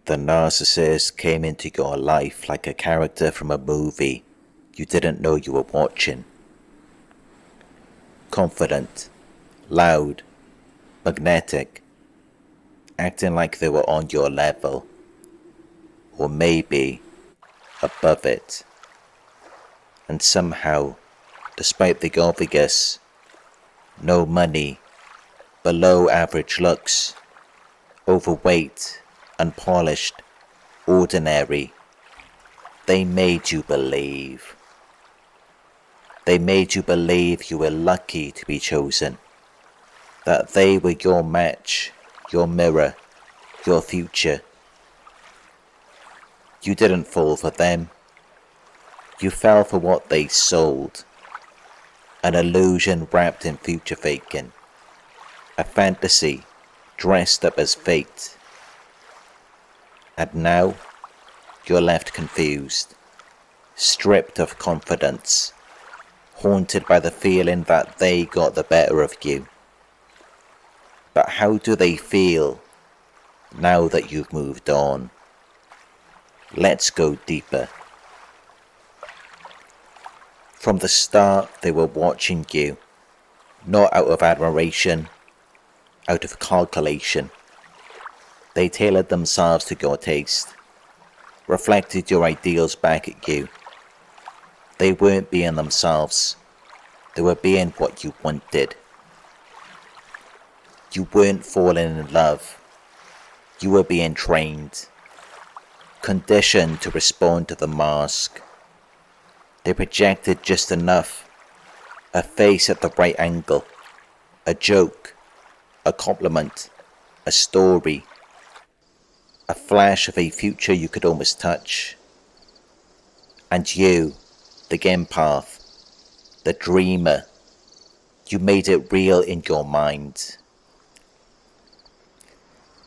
The narcissist came into your life like a character from a movie you didn't know you were watching. Confident, loud, magnetic, acting like they were on your level, or maybe above it. And somehow, despite the obvious, no money, below average looks, overweight, unpolished, ordinary, they made you believe. They made you believe you were lucky to be chosen, that they were your match, your mirror, your future. You didn't fall for them. You fell for what they sold, an illusion wrapped in future faking, a fantasy dressed up as fate. And now, you're left confused, stripped of confidence, haunted by the feeling that they got the better of you. But how do they feel now that you've moved on? Let's go deeper. From the start, they were watching you, not out of admiration, out of calculation. They tailored themselves to your taste, reflected your ideals back at you. They weren't being themselves, they were being what you wanted. You weren't falling in love, you were being trained, conditioned to respond to the mask. They projected just enough, a face at the right angle, a joke, a compliment, a story, a flash of a future you could almost touch. And you, the empath, the dreamer, you made it real in your mind.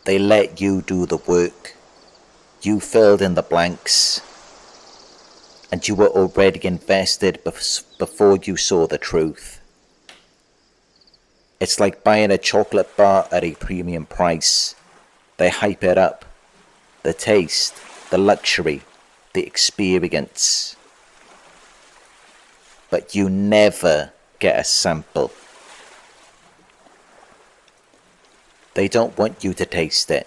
They let you do the work, you filled in the blanks, and you were already invested before you saw the truth. It's like buying a chocolate bar at a premium price. They hype it up, the taste, the luxury, the experience. But you never get a sample. They don't want you to taste it,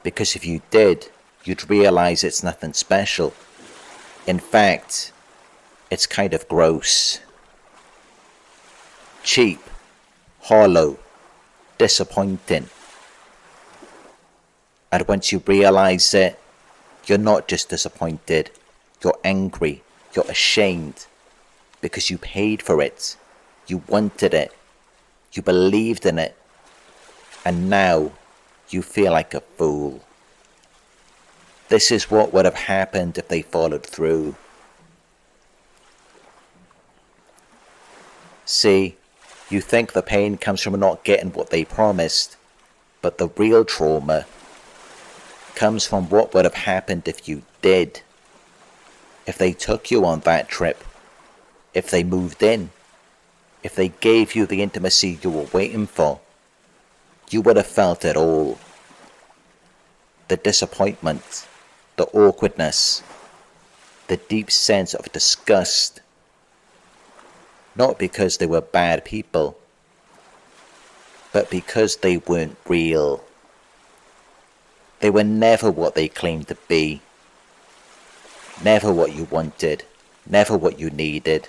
because if you did, you'd realize it's nothing special. In fact, it's kind of gross. Cheap, hollow, disappointing. And once you realize it, you're not just disappointed, you're angry, you're ashamed, because you paid for it, you wanted it, you believed in it, and now you feel like a fool. This is what would have happened if they followed through. See, you think the pain comes from not getting what they promised, but the real trauma comes from what would have happened if you did. If they took you on that trip, if they moved in, if they gave you the intimacy you were waiting for, you would have felt it all. The disappointment, the awkwardness, the deep sense of disgust. Not because they were bad people, but because they weren't real. They were never what they claimed to be. Never what you wanted, never what you needed.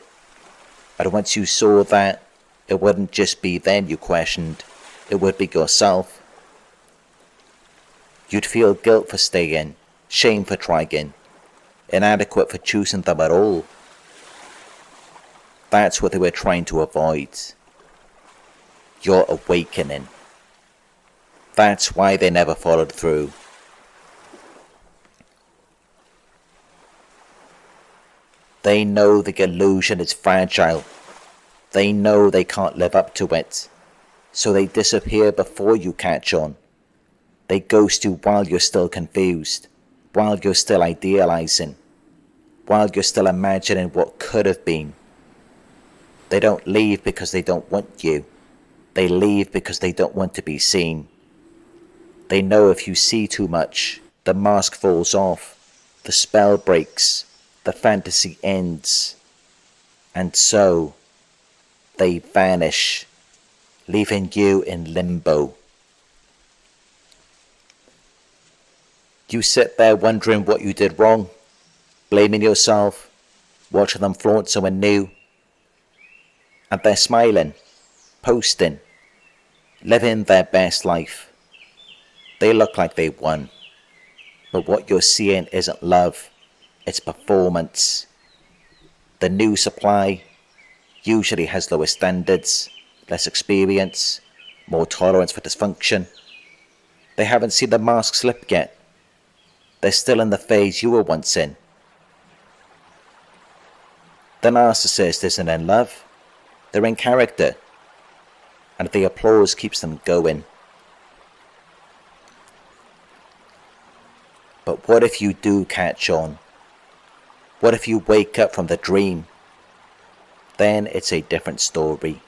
And once you saw that, it wouldn't just be them you questioned, it would be yourself. You'd feel guilt for staying, shame for trying, inadequate for choosing them at all. That's what they were trying to avoid. Your awakening. That's why they never followed through. They know the illusion is fragile. They know they can't live up to it. So they disappear before you catch on. They ghost you while you're still confused, while you're still idealizing, while you're still imagining what could have been. They don't leave because they don't want you. They leave because they don't want to be seen. They know if you see too much, The mask falls off, the spell breaks, the fantasy ends, and so they vanish, leaving you in limbo. You sit there wondering what you did wrong, blaming yourself, watching them flaunt someone new, and they're smiling, posting, living their best life. They look like they won, but what you're seeing isn't love, it's performance. The new supply usually has lower standards, less experience, more tolerance for dysfunction. They haven't seen the mask slip yet. They're still in the phase you were once in. The narcissist isn't in love, they're in character, and the applause keeps them going. But what if you do catch on? What if you wake up from the dream? Then it's a different story.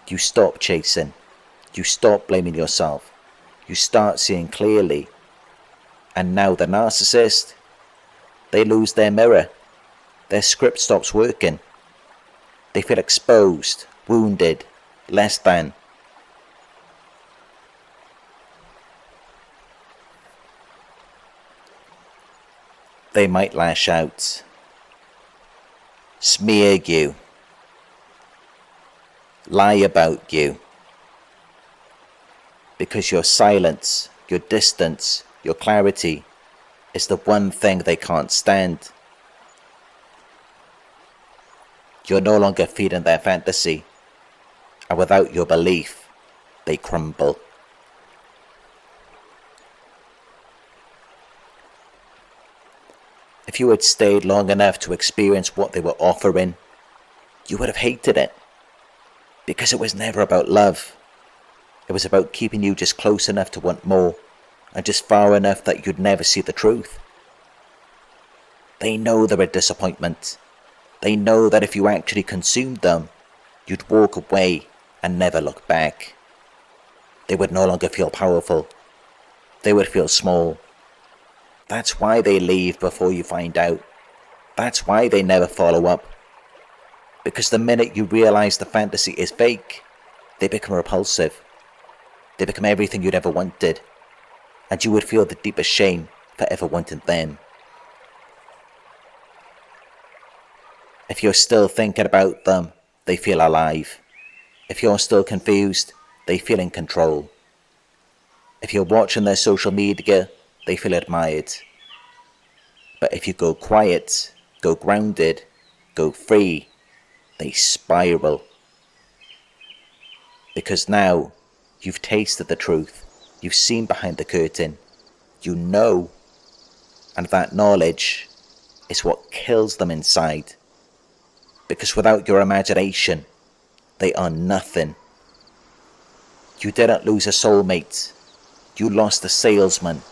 You stop chasing, you stop blaming yourself, you start seeing clearly. And now the narcissist, they lose their mirror. Their script stops working. They feel exposed, wounded, less than. They might lash out, smear you, lie about you, because your silence, your distance, your clarity is the one thing they can't stand. You're no longer feeding their fantasy, and without your belief, they crumble. If you had stayed long enough to experience what they were offering, you would have hated it, because it was never about love. It was about keeping you just close enough to want more, and just far enough that you'd never see the truth. They know they're a disappointment. They know that if you actually consumed them, you'd walk away and never look back. They would no longer feel powerful. They would feel small. That's why they leave before you find out. That's why they never follow up. Because the minute you realize the fantasy is fake, they become repulsive. They become everything you'd ever wanted. And you would feel the deepest shame for ever wanting them. If you're still thinking about them, they feel alive. If you're still confused, they feel in control. If you're watching their social media, they feel admired. But if you go quiet, go grounded, go free, they spiral. Because now, you've tasted the truth. You've seen behind the curtain. You know. And that knowledge is what kills them inside. Because without your imagination, they are nothing. You didn't lose a soulmate. You lost a salesman.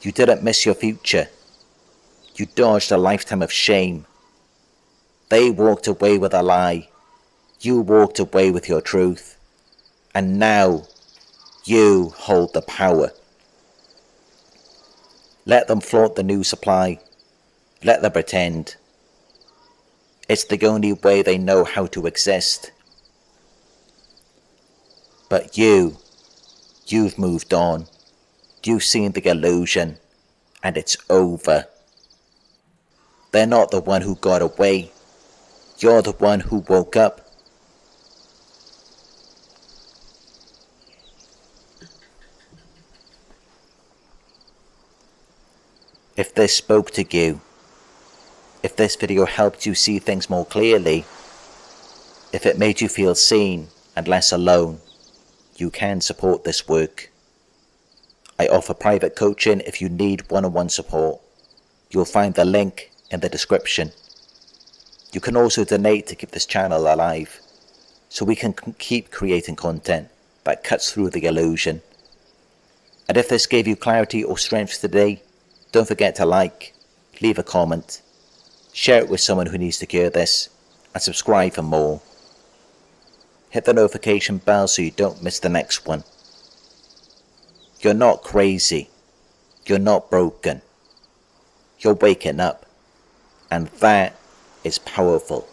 You didn't miss your future. You dodged a lifetime of shame. They walked away with a lie. You walked away with your truth. And now, you hold the power. Let them flaunt the new supply. Let them pretend. It's the only way they know how to exist. But you've moved on. You've seen the illusion, and it's over. They're not the one who got away. You're the one who woke up. If this spoke to you, if this video helped you see things more clearly, if it made you feel seen and less alone, you can support this work. I offer private coaching if you need one-on-one support. You'll find the link in the description. You can also donate to keep this channel alive, so we can keep creating content that cuts through the illusion. And if this gave you clarity or strength today, don't forget to like, leave a comment, share it with someone who needs to hear this, and subscribe for more. Hit the notification bell so you don't miss the next one. You're not crazy. You're not broken. You're waking up. And that is powerful.